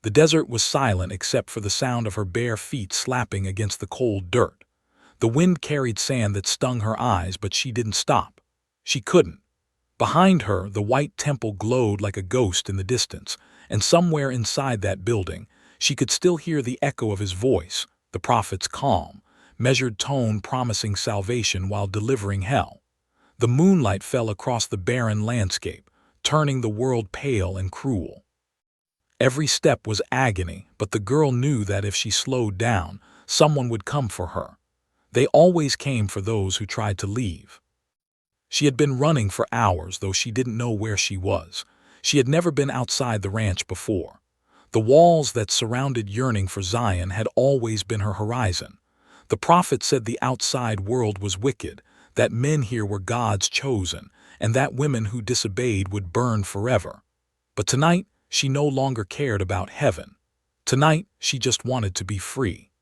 The desert was silent except for the sound of her bare feet slapping against the cold dirt. The wind carried sand that stung her eyes, but she didn't stop. She couldn't. Behind her, the white temple glowed like a ghost in the distance, and somewhere inside that building, she could still hear the echo of his voice, the prophet's calm, measured tone promising salvation while delivering hell. The moonlight fell across the barren landscape, turning the world pale and cruel. Every step was agony, but the girl knew that if she slowed down, someone would come for her. They always came for those who tried to leave. She had been running for hours, though she didn't know where she was. She had never been outside the ranch before. The walls that surrounded yearning for Zion had always been her horizon. The prophet said the outside world was wicked, that men here were God's chosen, and that women who disobeyed would burn forever. But tonight, she no longer cared about heaven. Tonight, she just wanted to be free.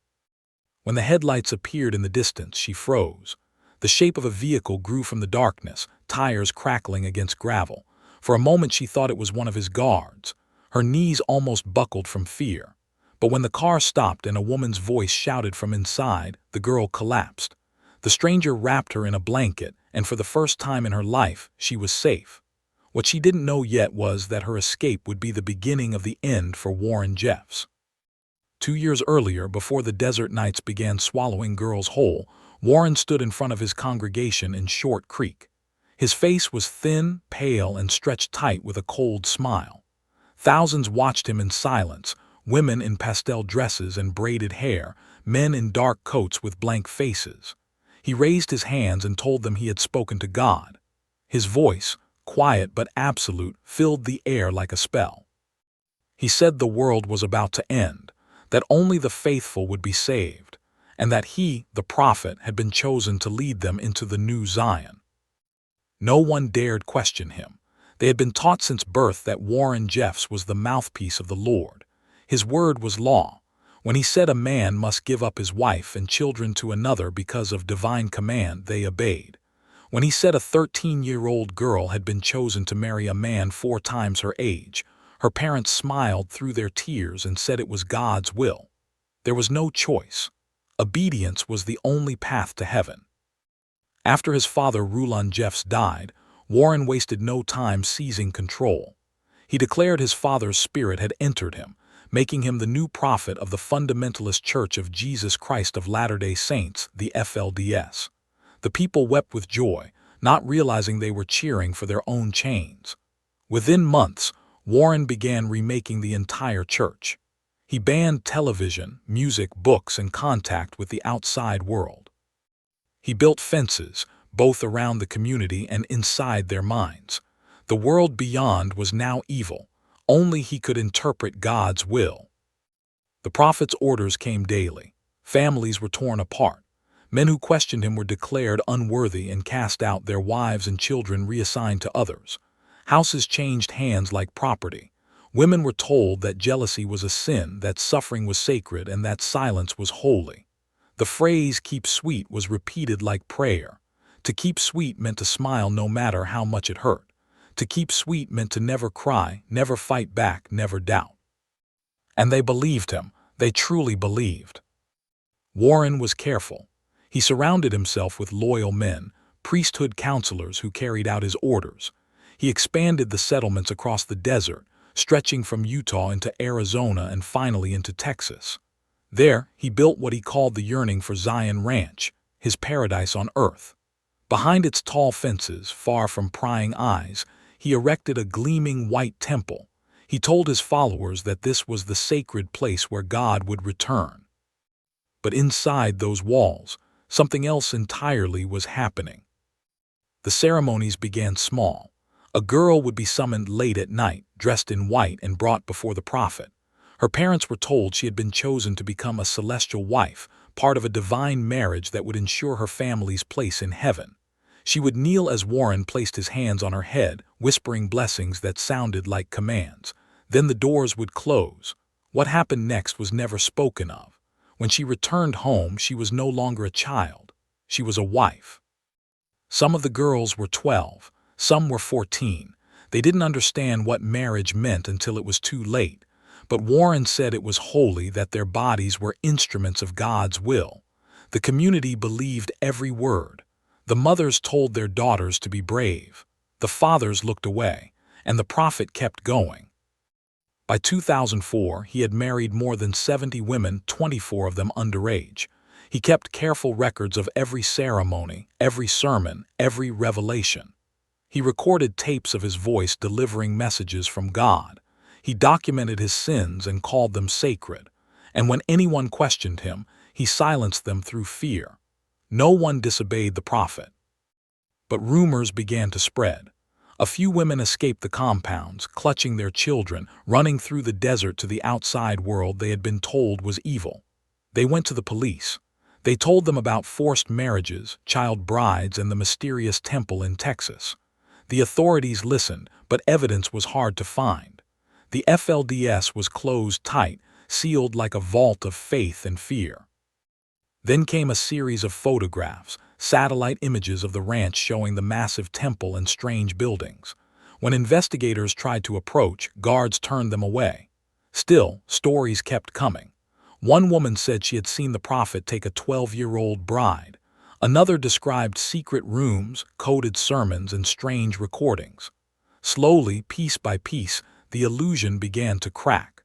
When the headlights appeared in the distance, she froze. The shape of a vehicle grew from the darkness, tires crackling against gravel. For a moment she thought it was one of his guards. Her knees almost buckled from fear. But when the car stopped and a woman's voice shouted from inside, the girl collapsed. The stranger wrapped her in a blanket, and for the first time in her life, she was safe. What she didn't know yet was that her escape would be the beginning of the end for Warren Jeffs. 2 years earlier, before the desert nights began swallowing girls whole, Warren stood in front of his congregation in Short Creek. His face was thin, pale, and stretched tight with a cold smile. Thousands watched him in silence, women in pastel dresses and braided hair, men in dark coats with blank faces. He raised his hands and told them he had spoken to God. His voice, quiet but absolute, filled the air like a spell. He said the world was about to end, that only the faithful would be saved, and that he, the prophet, had been chosen to lead them into the new Zion. No one dared question him. They had been taught since birth that Warren Jeffs was the mouthpiece of the Lord. His word was law. When he said a man must give up his wife and children to another because of divine command, they obeyed. When he said a 13-year-old girl had been chosen to marry a man 4 times her age, her parents smiled through their tears and said it was God's will. There was no choice. Obedience was the only path to heaven. After his father Rulon Jeffs died, Warren wasted no time seizing control. He declared his father's spirit had entered him, making him the new prophet of the Fundamentalist Church of Jesus Christ of Latter-day Saints, the FLDS. The people wept with joy, not realizing they were cheering for their own chains. Within months, Warren began remaking the entire church. He banned television, music, books, and contact with the outside world. He built fences, both around the community and inside their minds. The world beyond was now evil. Only he could interpret God's will. The prophet's orders came daily. Families were torn apart. Men who questioned him were declared unworthy and cast out, their wives and children reassigned to others. Houses changed hands like property. Women were told that jealousy was a sin, that suffering was sacred, and that silence was holy. The phrase "keep sweet" was repeated like prayer. To keep sweet meant to smile no matter how much it hurt. To keep sweet meant to never cry, never fight back, never doubt. And they believed him. They truly believed. Warren was careful. He surrounded himself with loyal men, priesthood counselors who carried out his orders. He expanded the settlements across the desert, stretching from Utah into Arizona and finally into Texas. There, he built what he called the Yearning for Zion Ranch, his paradise on earth. Behind its tall fences, far from prying eyes, he erected a gleaming white temple. He told his followers that this was the sacred place where God would return. But inside those walls, something else entirely was happening. The ceremonies began small. A girl would be summoned late at night, dressed in white, and brought before the prophet. Her parents were told she had been chosen to become a celestial wife, part of a divine marriage that would ensure her family's place in heaven. She would kneel as Warren placed his hands on her head, whispering blessings that sounded like commands. Then the doors would close. What happened next was never spoken of. When she returned home, she was no longer a child. She was a wife. Some of the girls were 12. Some were 14. They didn't understand what marriage meant until it was too late. But Warren said it was holy, that their bodies were instruments of God's will. The community believed every word. The mothers told their daughters to be brave. The fathers looked away, and the prophet kept going. By 2004, he had married more than 70 women, 24 of them underage. He kept careful records of every ceremony, every sermon, every revelation. He recorded tapes of his voice delivering messages from God. He documented his sins and called them sacred. And when anyone questioned him, he silenced them through fear. No one disobeyed the prophet. But rumors began to spread. A few women escaped the compounds, clutching their children, running through the desert to the outside world they had been told was evil. They went to the police. They told them about forced marriages, child brides, and the mysterious temple in Texas. The authorities listened, but evidence was hard to find. The FLDS was closed tight, sealed like a vault of faith and fear. Then came a series of photographs, satellite images of the ranch showing the massive temple and strange buildings. When investigators tried to approach, guards turned them away. Still, stories kept coming. One woman said she had seen the prophet take a 12-year-old bride. Another described secret rooms, coded sermons, and strange recordings. Slowly, piece by piece, the illusion began to crack.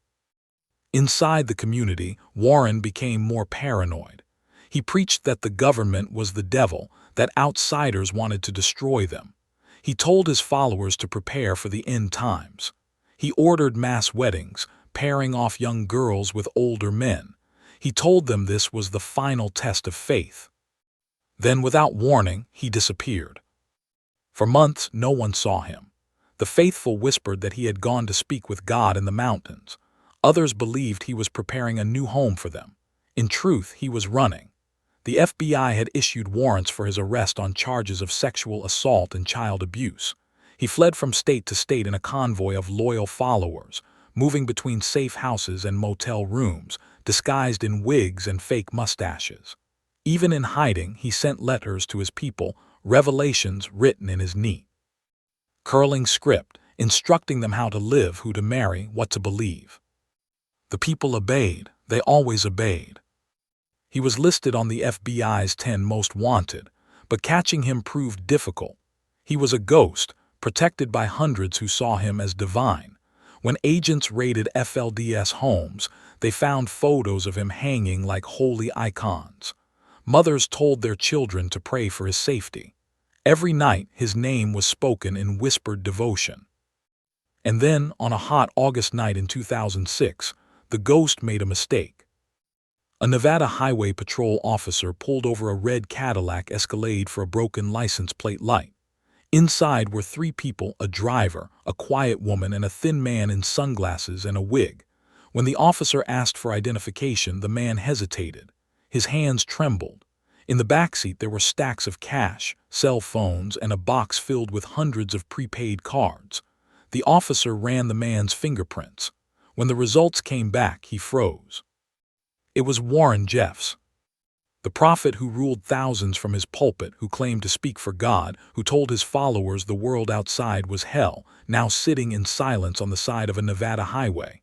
Inside the community, Warren became more paranoid. He preached that the government was the devil, that outsiders wanted to destroy them. He told his followers to prepare for the end times. He ordered mass weddings, pairing off young girls with older men. He told them this was the final test of faith. Then, without warning, he disappeared. For months, no one saw him. The faithful whispered that he had gone to speak with God in the mountains. Others believed he was preparing a new home for them. In truth, he was running. The FBI had issued warrants for his arrest on charges of sexual assault and child abuse. He fled from state to state in a convoy of loyal followers, moving between safe houses and motel rooms, disguised in wigs and fake mustaches. Even in hiding, he sent letters to his people, revelations written in his neat, curling script, instructing them how to live, who to marry, what to believe. The people obeyed. They always obeyed. He was listed on the FBI's 10 most wanted, but catching him proved difficult. He was a ghost, protected by hundreds who saw him as divine. When agents raided FLDS homes, they found photos of him hanging like holy icons. Mothers told their children to pray for his safety. Every night, his name was spoken in whispered devotion. And then, on a hot August night in 2006, the ghost made a mistake. A Nevada Highway Patrol officer pulled over a red Cadillac Escalade for a broken license plate light. Inside were 3 people, a driver, a quiet woman, and a thin man in sunglasses and a wig. When the officer asked for identification, the man hesitated. His hands trembled. In the backseat there were stacks of cash, cell phones, and a box filled with hundreds of prepaid cards. The officer ran the man's fingerprints. When the results came back, he froze. It was Warren Jeffs, the prophet who ruled thousands from his pulpit, who claimed to speak for God, who told his followers the world outside was hell, now sitting in silence on the side of a Nevada highway.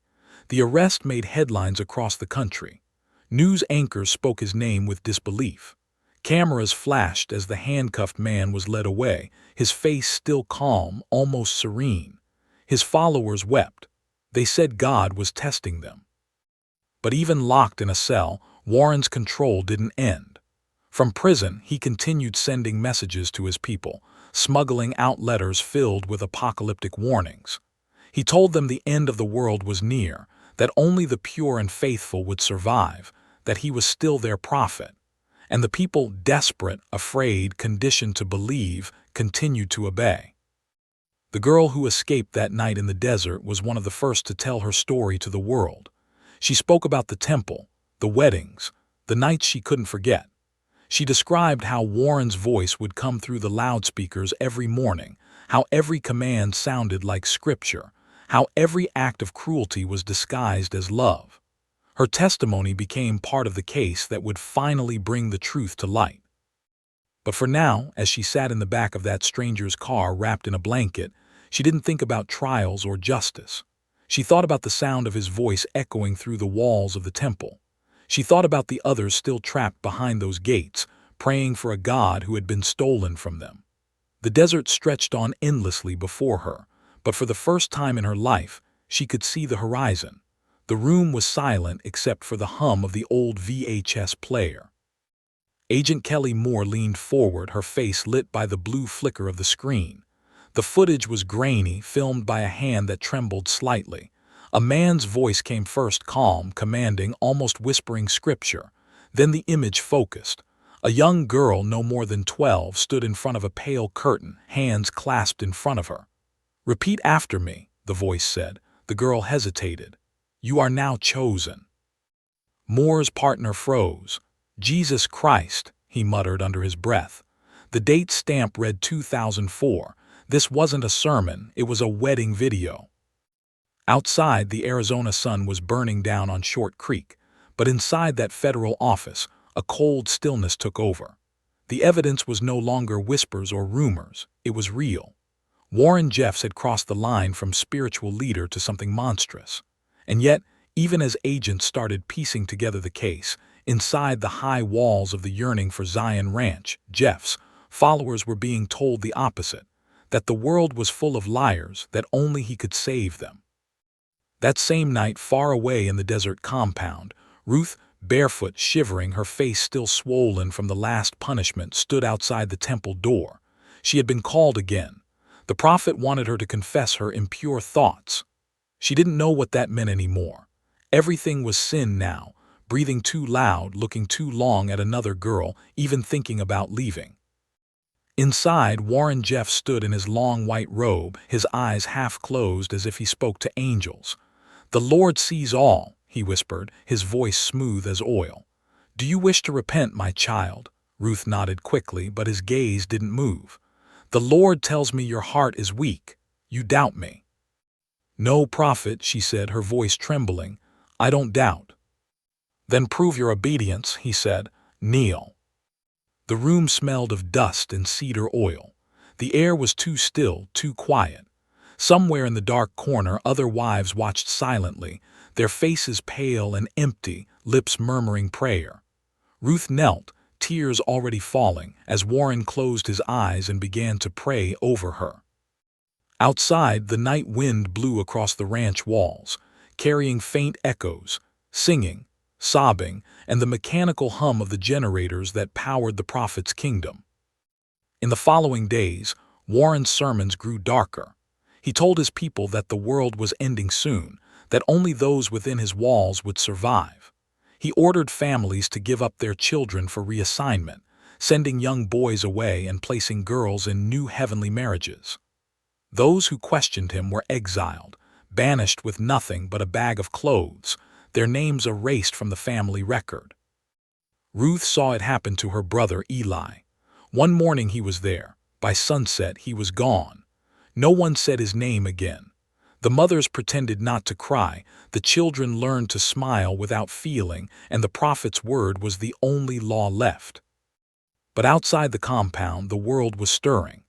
The arrest made headlines across the country. News anchors spoke his name with disbelief. Cameras flashed as the handcuffed man was led away, his face still calm, almost serene. His followers wept. They said God was testing them. But even locked in a cell, Warren's control didn't end. From prison, he continued sending messages to his people, smuggling out letters filled with apocalyptic warnings. He told them the end of the world was near, that only the pure and faithful would survive, that he was still their prophet. And the people, desperate, afraid, conditioned to believe, continued to obey. The girl who escaped that night in the desert was one of the first to tell her story to the world. She spoke about the temple, the weddings, the nights she couldn't forget. She described how Warren's voice would come through the loudspeakers every morning, how every command sounded like scripture, how every act of cruelty was disguised as love. Her testimony became part of the case that would finally bring the truth to light. But for now, as she sat in the back of that stranger's car wrapped in a blanket, she didn't think about trials or justice. She thought about the sound of his voice echoing through the walls of the temple. She thought about the others still trapped behind those gates, praying for a God who had been stolen from them. The desert stretched on endlessly before her, but for the first time in her life, she could see the horizon. The room was silent except for the hum of the old VHS player. Agent Kelly Moore leaned forward, her face lit by the blue flicker of the screen. The footage was grainy, filmed by a hand that trembled slightly. A man's voice came first, calm, commanding, almost whispering scripture. Then the image focused. A young girl, no more than 12, stood in front of a pale curtain, hands clasped in front of her. "Repeat after me," the voice said. The girl hesitated. "You are now chosen." Moore's partner froze. "Jesus Christ," he muttered under his breath. The date stamp read 2004. This wasn't a sermon, it was a wedding video. Outside, the Arizona sun was burning down on Short Creek, but inside that federal office, a cold stillness took over. The evidence was no longer whispers or rumors, it was real. Warren Jeffs had crossed the line from spiritual leader to something monstrous. And yet, even as agents started piecing together the case, inside the high walls of the Yearning for Zion Ranch, Jeffs' followers were being told the opposite, that the world was full of liars, that only he could save them. That same night, far away in the desert compound, Ruth, barefoot, shivering, her face still swollen from the last punishment, stood outside the temple door. She had been called again. The prophet wanted her to confess her impure thoughts. She didn't know what that meant anymore. Everything was sin now, breathing too loud, looking too long at another girl, even thinking about leaving. Inside, Warren Jeffs stood in his long white robe, his eyes half closed as if he spoke to angels. "The Lord sees all," he whispered, his voice smooth as oil. "Do you wish to repent, my child?" Ruth nodded quickly, but his gaze didn't move. "The Lord tells me your heart is weak. You doubt me." "No, prophet," she said, her voice trembling. "I don't doubt." "Then prove your obedience," he said. "Kneel." The room smelled of dust and cedar oil. The air was too still, too quiet. Somewhere in the dark corner, other wives watched silently, their faces pale and empty, lips murmuring prayer. Ruth knelt, tears already falling, as Warren closed his eyes and began to pray over her. Outside, the night wind blew across the ranch walls, carrying faint echoes, singing, sobbing, and the mechanical hum of the generators that powered the prophet's kingdom. In the following days, Warren's sermons grew darker. He told his people that the world was ending soon, that only those within his walls would survive. He ordered families to give up their children for reassignment, sending young boys away and placing girls in new heavenly marriages. Those who questioned him were exiled, banished with nothing but a bag of clothes, their names erased from the family record. Ruth saw it happen to her brother Eli. One morning he was there. By sunset he was gone. No one said his name again. The mothers pretended not to cry, the children learned to smile without feeling, and the prophet's word was the only law left. But outside the compound, the world was stirring.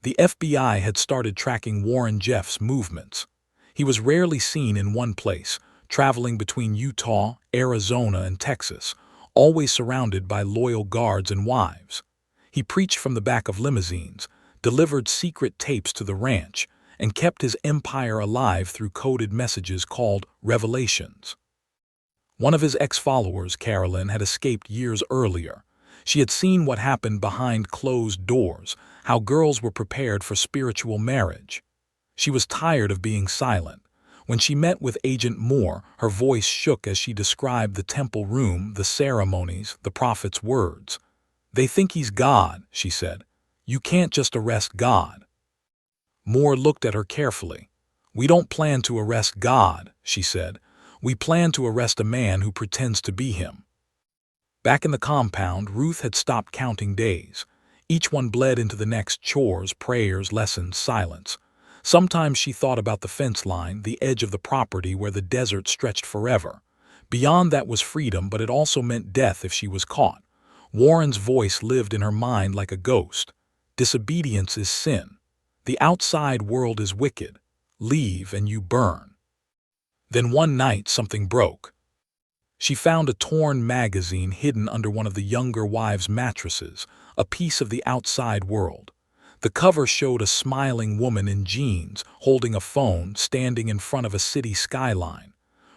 The FBI had started tracking Warren Jeffs' movements. He was rarely seen in one place, traveling between Utah, Arizona, and Texas, always surrounded by loyal guards and wives. He preached from the back of limousines, delivered secret tapes to the ranch, and kept his empire alive through coded messages called revelations. One of his ex-followers, Carolyn, had escaped years earlier. She had seen what happened behind closed doors, how girls were prepared for spiritual marriage. She was tired of being silent. When she met with Agent Moore, her voice shook as she described the temple room, the ceremonies, the prophet's words. "They think he's God," she said. "You can't just arrest God." Moore looked at her carefully. "We don't plan to arrest God," she said. "We plan to arrest a man who pretends to be him." Back in the compound, Ruth had stopped counting days. Each one bled into the next: chores, prayers, lessons, silence. Sometimes she thought about the fence line, the edge of the property where the desert stretched forever. Beyond that was freedom, but it also meant death if she was caught. Warren's voice lived in her mind like a ghost. "Disobedience is sin. The outside world is wicked. Leave and you burn." Then one night something broke. She found a torn magazine hidden under one of the younger wives' mattresses, a piece of the outside world. The cover showed a smiling woman in jeans, holding a phone, standing in front of a city skyline.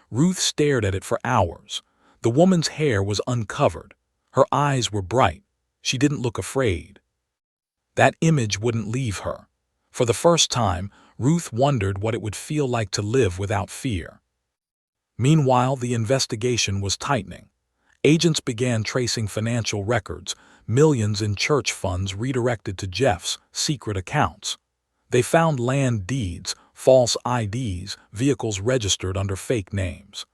Ruth stared at it for hours. The woman's hair was uncovered. Her eyes were bright. She didn't look afraid. That image wouldn't leave her. For the first time, Ruth wondered what it would feel like to live without fear. Meanwhile, the investigation was tightening. Agents began tracing financial records, millions in church funds redirected to Jeff's secret accounts. They found land deeds, false IDs, vehicles registered under fake names.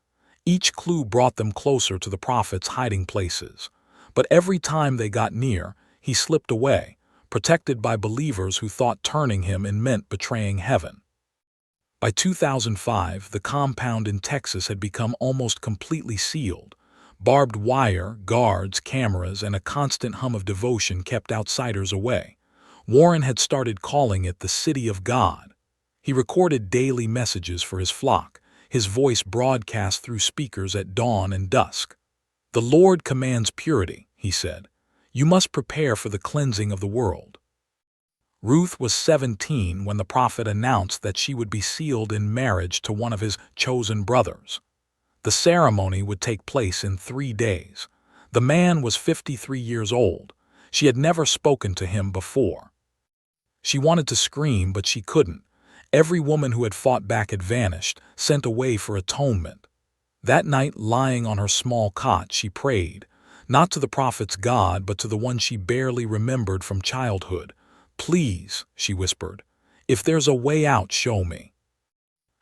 Each clue brought them closer to the prophet's hiding places. But every time they got near, he slipped away, protected by believers who thought turning him in meant betraying heaven. By 2005, the compound in Texas had become almost completely sealed. Barbed wire, guards, cameras, and a constant hum of devotion kept outsiders away. Warren had started calling it the City of God. He recorded daily messages for his flock, his voice broadcast through speakers at dawn and dusk. "The Lord commands purity," he said. "You must prepare for the cleansing of the world." Ruth was 17 when the prophet announced that she would be sealed in marriage to one of his chosen brothers. The ceremony would take place in 3 days. The man was 53 years old. She had never spoken to him before. She wanted to scream, but she couldn't. Every woman who had fought back had vanished, sent away for atonement. That night, lying on her small cot, she prayed, not to the prophet's God, but to the one she barely remembered from childhood. "Please," she whispered, "if there's a way out, show me."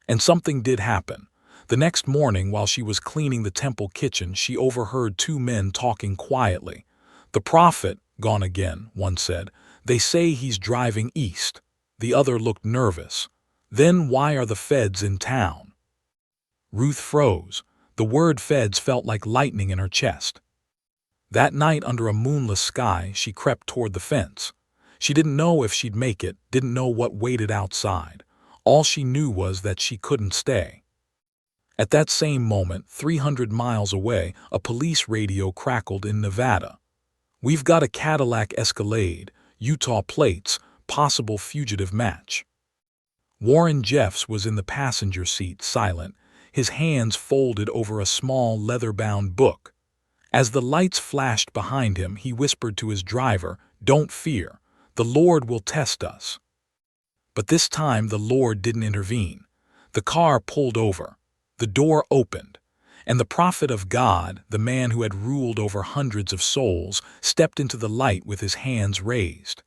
And something did happen. The next morning, while she was cleaning the temple kitchen, she overheard 2 men talking quietly. "The prophet, gone again," one said. "They say he's driving east." The other looked nervous. "Then why are the feds in town?" Ruth froze. The word feds felt like lightning in her chest. That night, under a moonless sky, she crept toward the fence. She didn't know if she'd make it, didn't know what waited outside. All she knew was that she couldn't stay. At that same moment, 300 miles away, a police radio crackled in Nevada. "We've got a Cadillac Escalade, Utah plates, possible fugitive match." Warren Jeffs was in the passenger seat, silent, his hands folded over a small leather-bound book. As the lights flashed behind him, he whispered to his driver, "Don't fear. The Lord will test us." But this time the Lord didn't intervene. The car pulled over. The door opened, and the prophet of God, the man who had ruled over hundreds of souls, stepped into the light with his hands raised.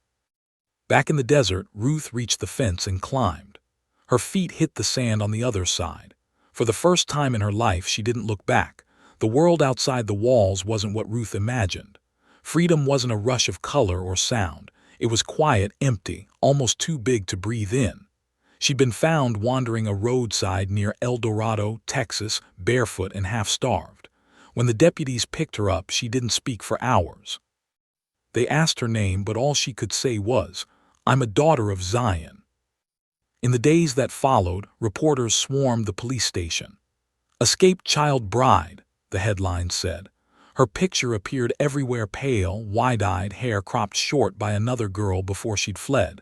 Back in the desert, Ruth reached the fence and climbed. Her feet hit the sand on the other side. For the first time in her life, she didn't look back. The world outside the walls wasn't what Ruth imagined. Freedom wasn't a rush of color or sound. It was quiet, empty, almost too big to breathe in. She'd been found wandering a roadside near El Dorado, Texas, barefoot and half-starved. When the deputies picked her up, she didn't speak for hours. They asked her name, but all she could say was, "I'm a daughter of Zion." In the days that followed, reporters swarmed the police station. "Escaped child bride," the headlines said. Her picture appeared everywhere, pale, wide-eyed, hair cropped short by another girl before she'd fled.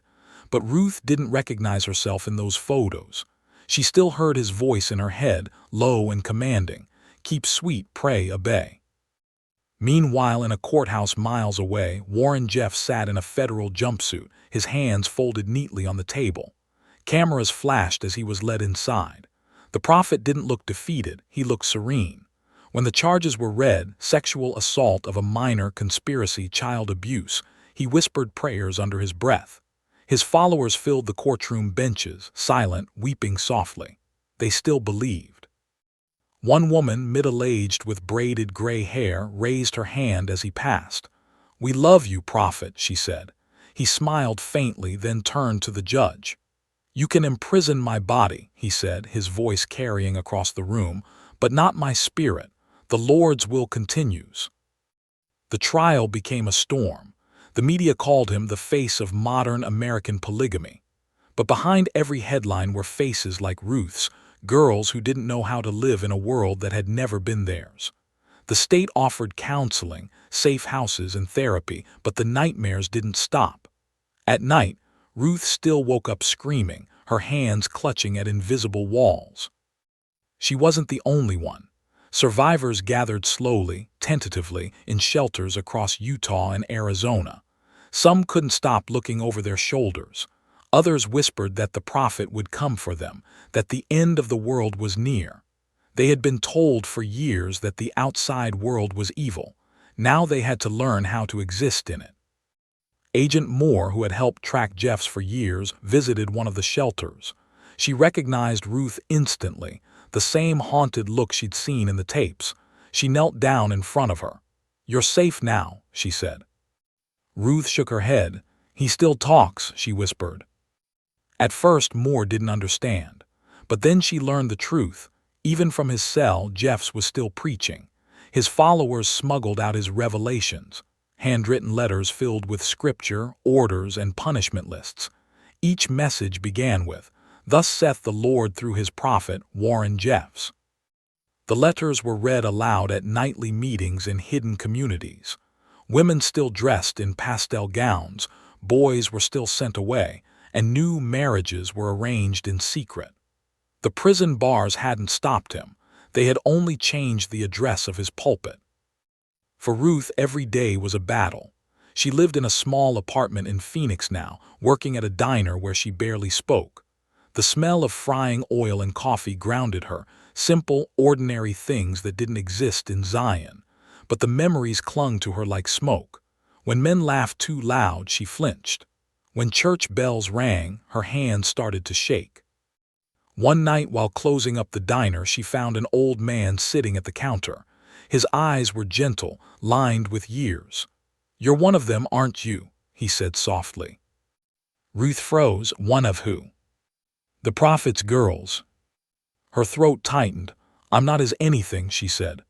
But Ruth didn't recognize herself in those photos. She still heard his voice in her head, low and commanding, "Keep sweet, pray, obey." Meanwhile, in a courthouse miles away, Warren Jeffs sat in a federal jumpsuit, his hands folded neatly on the table. Cameras flashed as he was led inside. The prophet didn't look defeated, he looked serene. When the charges were read, sexual assault of a minor, conspiracy, child abuse, he whispered prayers under his breath. His followers filled the courtroom benches, silent, weeping softly. They still believed. One woman, middle-aged with braided gray hair, raised her hand as he passed. "We love you, prophet," she said. He smiled faintly, then turned to the judge. "You can imprison my body," he said, his voice carrying across the room, "but not my spirit. The Lord's will continues." The trial became a storm. The media called him the face of modern American polygamy. But behind every headline were faces like Ruth's, girls who didn't know how to live in a world that had never been theirs. The state offered counseling, safe houses, and therapy, but the nightmares didn't stop. At night, Ruth still woke up screaming, her hands clutching at invisible walls. She wasn't the only one. Survivors gathered slowly, tentatively, in shelters across Utah and Arizona. Some couldn't stop looking over their shoulders. Others whispered that the prophet would come for them, that the end of the world was near. They had been told for years that the outside world was evil. Now they had to learn how to exist in it. Agent Moore, who had helped track Jeffs for years, visited one of the shelters. She recognized Ruth instantly, the same haunted look she'd seen in the tapes. She knelt down in front of her. "You're safe now," she said. Ruth shook her head. "He still talks," she whispered. At first, Moore didn't understand. But then she learned the truth. Even from his cell, Jeffs was still preaching. His followers smuggled out his revelations, handwritten letters filled with scripture, orders, and punishment lists. Each message began with, "Thus saith the Lord," through his prophet, Warren Jeffs. The letters were read aloud at nightly meetings in hidden communities. Women still dressed in pastel gowns, boys were still sent away, and new marriages were arranged in secret. The prison bars hadn't stopped him. They had only changed the address of his pulpit. For Ruth, every day was a battle. She lived in a small apartment in Phoenix now, working at a diner where she barely spoke. The smell of frying oil and coffee grounded her, simple, ordinary things that didn't exist in Zion. But the memories clung to her like smoke. When men laughed too loud, she flinched. When church bells rang, her hands started to shake. One night while closing up the diner, she found an old man sitting at the counter. His eyes were gentle, lined with years. "You're one of them, aren't you?" he said softly. Ruth froze. "One of who?" "The prophet's girls." Her throat tightened. "I'm not his anything," she said.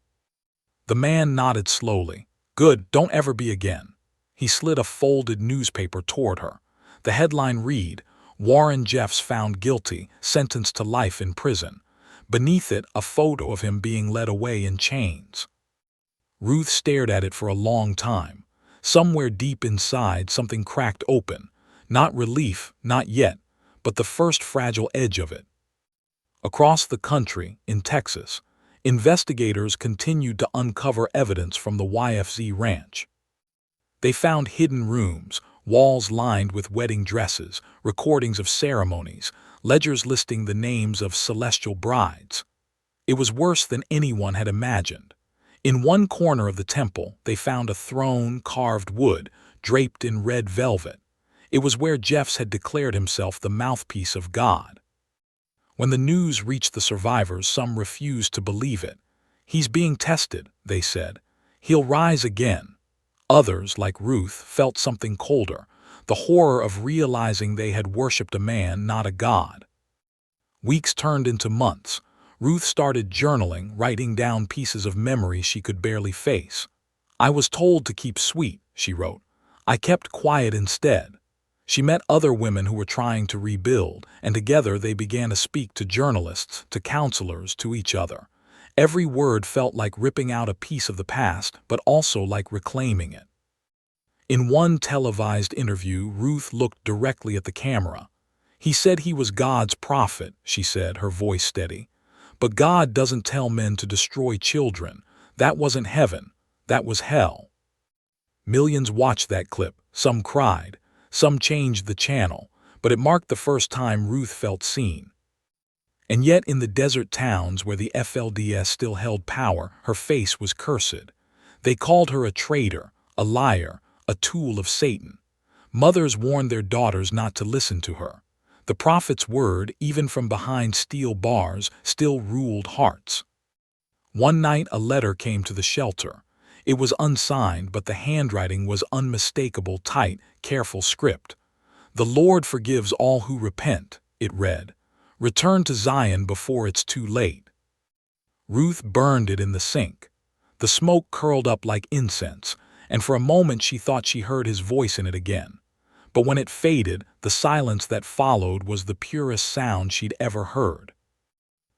The man nodded slowly. "Good, don't ever be again." He slid a folded newspaper toward her. The headline read, "Warren Jeffs found guilty, sentenced to life in prison." Beneath it, a photo of him being led away in chains. Ruth stared at it for a long time. Somewhere deep inside, something cracked open. Not relief, not yet, but the first fragile edge of it. Across the country, in Texas, investigators continued to uncover evidence from the YFZ Ranch. They found hidden rooms, walls lined with wedding dresses, recordings of ceremonies, ledgers listing the names of celestial brides. It was worse than anyone had imagined. In one corner of the temple, they found a throne, carved wood, draped in red velvet. It was where Jeffs had declared himself the mouthpiece of God. When the news reached the survivors, some refused to believe it. "He's being tested," they said. "He'll rise again." Others, like Ruth, felt something colder, the horror of realizing they had worshipped a man, not a God. Weeks turned into months. Ruth started journaling, writing down pieces of memory she could barely face. "I was told to keep sweet," she wrote. "I kept quiet instead." She met other women who were trying to rebuild, and together they began to speak to journalists, to counselors, to each other. Every word felt like ripping out a piece of the past, but also like reclaiming it. In one televised interview, Ruth looked directly at the camera. "He said he was God's prophet," she said, her voice steady. "But God doesn't tell men to destroy children. That wasn't heaven. That was hell." Millions watched that clip. Some cried. Some changed the channel. But it marked the first time Ruth felt seen. And yet in the desert towns where the FLDS still held power, her face was cursed. They called her a traitor, a liar, a tool of Satan. Mothers warned their daughters not to listen to her. The prophet's word, even from behind steel bars, still ruled hearts. One night a letter came to the shelter. It was unsigned, but the handwriting was unmistakable, tight, careful script. "The Lord forgives all who repent," it read. "Return to Zion before it's too late." Ruth burned it in the sink. The smoke curled up like incense, and for a moment she thought she heard his voice in it again. But when it faded, the silence that followed was the purest sound she'd ever heard.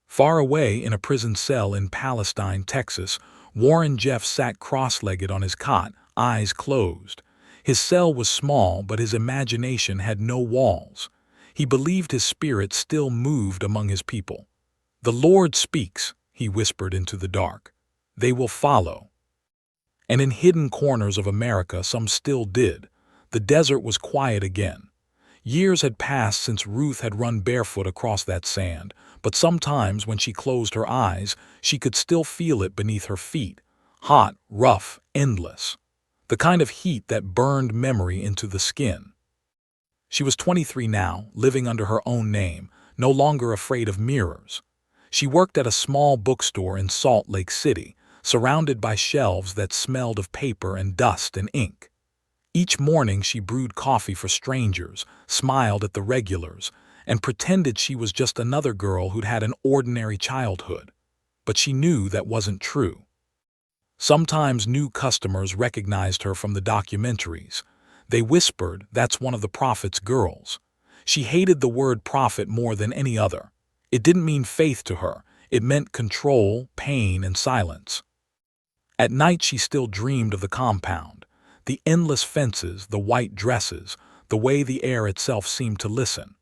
Far away in a prison cell in Palestine, Texas, Warren Jeff sat cross-legged on his cot, eyes closed. His cell was small, but his imagination had no walls. He believed his spirit still moved among his people. "The Lord speaks," he whispered into the dark. "They will follow." And in hidden corners of America some still did. The desert was quiet again. Years had passed since Ruth had run barefoot across that sand, but sometimes when she closed her eyes, she could still feel it beneath her feet. Hot, rough, endless. The kind of heat that burned memory into the skin. She was 23 now, living under her own name, no longer afraid of mirrors. She worked at a small bookstore in Salt Lake City, surrounded by shelves that smelled of paper and dust and ink. Each morning she brewed coffee for strangers, smiled at the regulars, and pretended she was just another girl who'd had an ordinary childhood. But she knew that wasn't true. Sometimes new customers recognized her from the documentaries. They whispered, "That's one of the prophet's girls." She hated the word prophet more than any other. It didn't mean faith to her. It meant control, pain, and silence. At night she still dreamed of the compound. The endless fences, the white dresses, the way the air itself seemed to listen.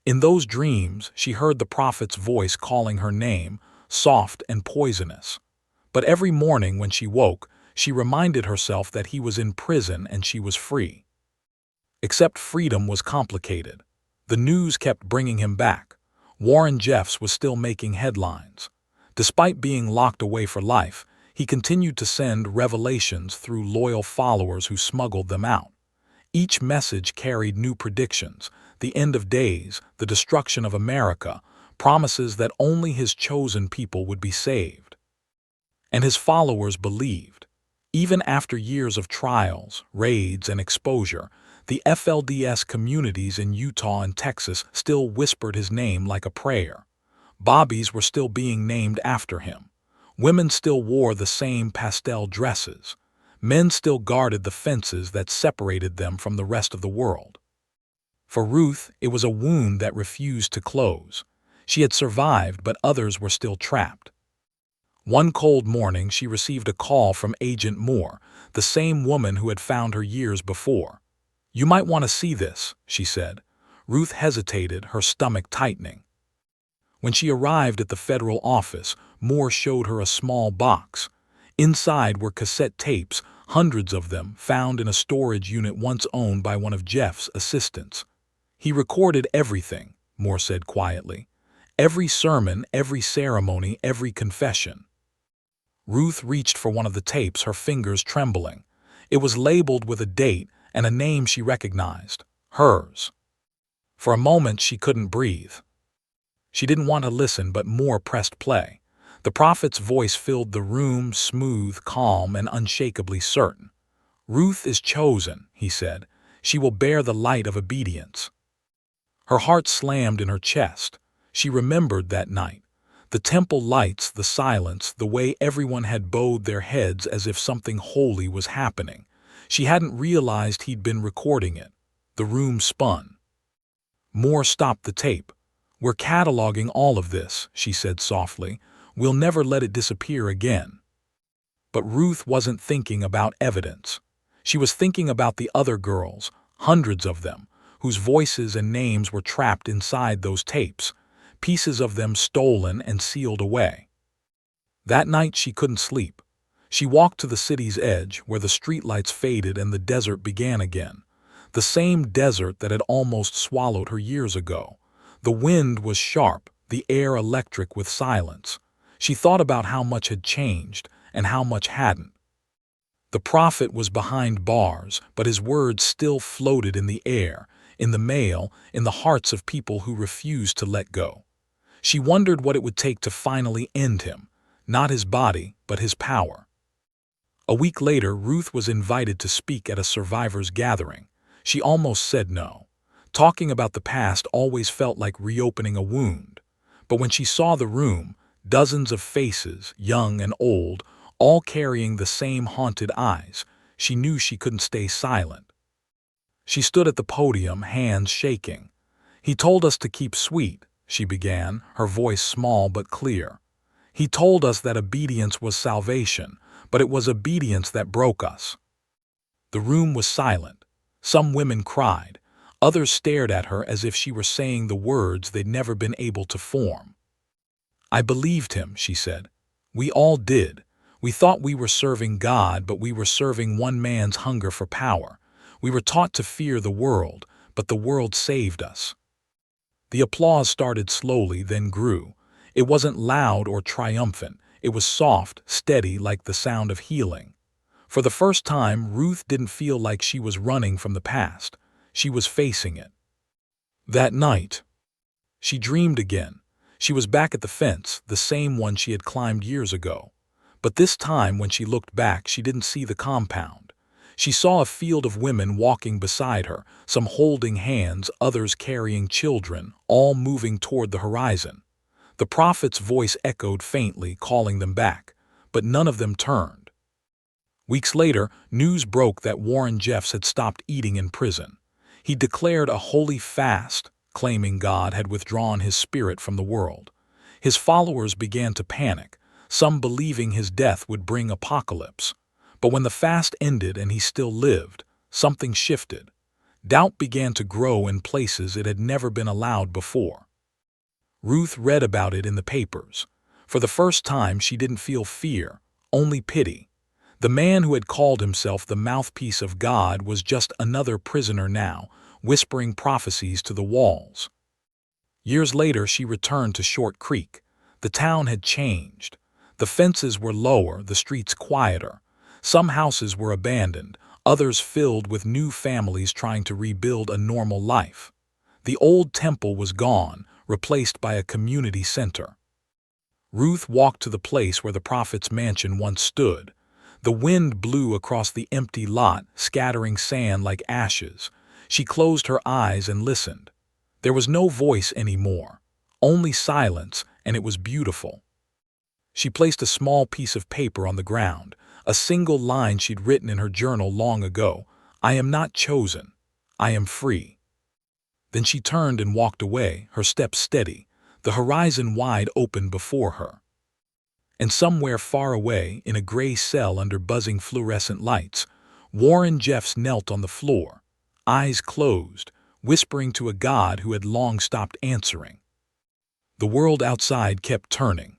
In those dreams, she heard the prophet's voice calling her name, soft and poisonous. But every morning when she woke, she reminded herself that he was in prison and she was free. Except freedom was complicated. The news kept bringing him back. Warren Jeffs was still making headlines. Despite being locked away for life, he continued to send revelations through loyal followers who smuggled them out. Each message carried new predictions, the end of days, the destruction of America, promises that only his chosen people would be saved. And his followers believed. Even after years of trials, raids, and exposure, the FLDS communities in Utah and Texas still whispered his name like a prayer. Bobbies were still being named after him. Women still wore the same pastel dresses. Men still guarded the fences that separated them from the rest of the world. For Ruth, it was a wound that refused to close. She had survived, but others were still trapped. One cold morning, she received a call from Agent Moore, the same woman who had found her years before. "You might want to see this," she said. Ruth hesitated, her stomach tightening. When she arrived at the federal office, Moore showed her a small box. Inside were cassette tapes, hundreds of them, found in a storage unit once owned by one of Jeff's assistants. "He recorded everything," Moore said quietly. "Every sermon, every ceremony, every confession." Ruth reached for one of the tapes, her fingers trembling. It was labeled with a date and a name she recognized, hers. For a moment she couldn't breathe. She didn't want to listen, but Moore pressed play. The prophet's voice filled the room, smooth, calm, and unshakably certain. "Ruth is chosen," he said. "She will bear the light of obedience." Her heart slammed in her chest. She remembered that night. The temple lights, the silence, the way everyone had bowed their heads as if something holy was happening. She hadn't realized he'd been recording it. The room spun. Moore stopped the tape. "We're cataloging all of this," she said softly. "We'll never let it disappear again." But Ruth wasn't thinking about evidence. She was thinking about the other girls, hundreds of them, whose voices and names were trapped inside those tapes, pieces of them stolen and sealed away. That night she couldn't sleep. She walked to the city's edge, where the streetlights faded and the desert began again. The same desert that had almost swallowed her years ago. The wind was sharp, the air electric with silence. She thought about how much had changed and how much hadn't. The prophet was behind bars, but his words still floated in the air, in the mail, in the hearts of people who refused to let go. She wondered what it would take to finally end him, not his body, but his power. A week later, Ruth was invited to speak at a survivors' gathering. She almost said no. Talking about the past always felt like reopening a wound. But when she saw the room, dozens of faces, young and old, all carrying the same haunted eyes, she knew she couldn't stay silent. She stood at the podium, hands shaking. "He told us to keep sweet," she began, her voice small but clear. He told us that obedience was salvation, but it was obedience that broke us. The room was silent. Some women cried. Others stared at her as if she were saying the words they'd never been able to form. I believed him, she said. We all did. We thought we were serving God, but we were serving one man's hunger for power. We were taught to fear the world, but the world saved us. The applause started slowly, then grew. It wasn't loud or triumphant. It was soft, steady, like the sound of healing. For the first time, Ruth didn't feel like she was running from the past. She was facing it. That night, she dreamed again. She was back at the fence, the same one she had climbed years ago. But this time, when she looked back, she didn't see the compound. She saw a field of women walking beside her, some holding hands, others carrying children, all moving toward the horizon. The prophet's voice echoed faintly, calling them back, but none of them turned. Weeks later, news broke that Warren Jeffs had stopped eating in prison. He declared a holy fast, claiming God had withdrawn his spirit from the world. His followers began to panic, some believing his death would bring apocalypse. But when the fast ended and he still lived, something shifted. Doubt began to grow in places it had never been allowed before. Ruth read about it in the papers. For the first time, she didn't feel fear, only pity. The man who had called himself the mouthpiece of God was just another prisoner now, whispering prophecies to the walls. Years later, she returned to Short Creek. The town had changed. The fences were lower, the streets quieter. Some houses were abandoned, others filled with new families trying to rebuild a normal life. The old temple was gone, replaced by a community center. Ruth walked to the place where the prophet's mansion once stood. The wind blew across the empty lot, scattering sand like ashes. She closed her eyes and listened. There was no voice anymore, only silence, and it was beautiful. She placed a small piece of paper on the ground, a single line she'd written in her journal long ago. I am not chosen. I am free. Then she turned and walked away, her steps steady, the horizon wide open before her. And somewhere far away, in a gray cell under buzzing fluorescent lights, Warren Jeffs knelt on the floor, eyes closed, whispering to a God who had long stopped answering. The world outside kept turning.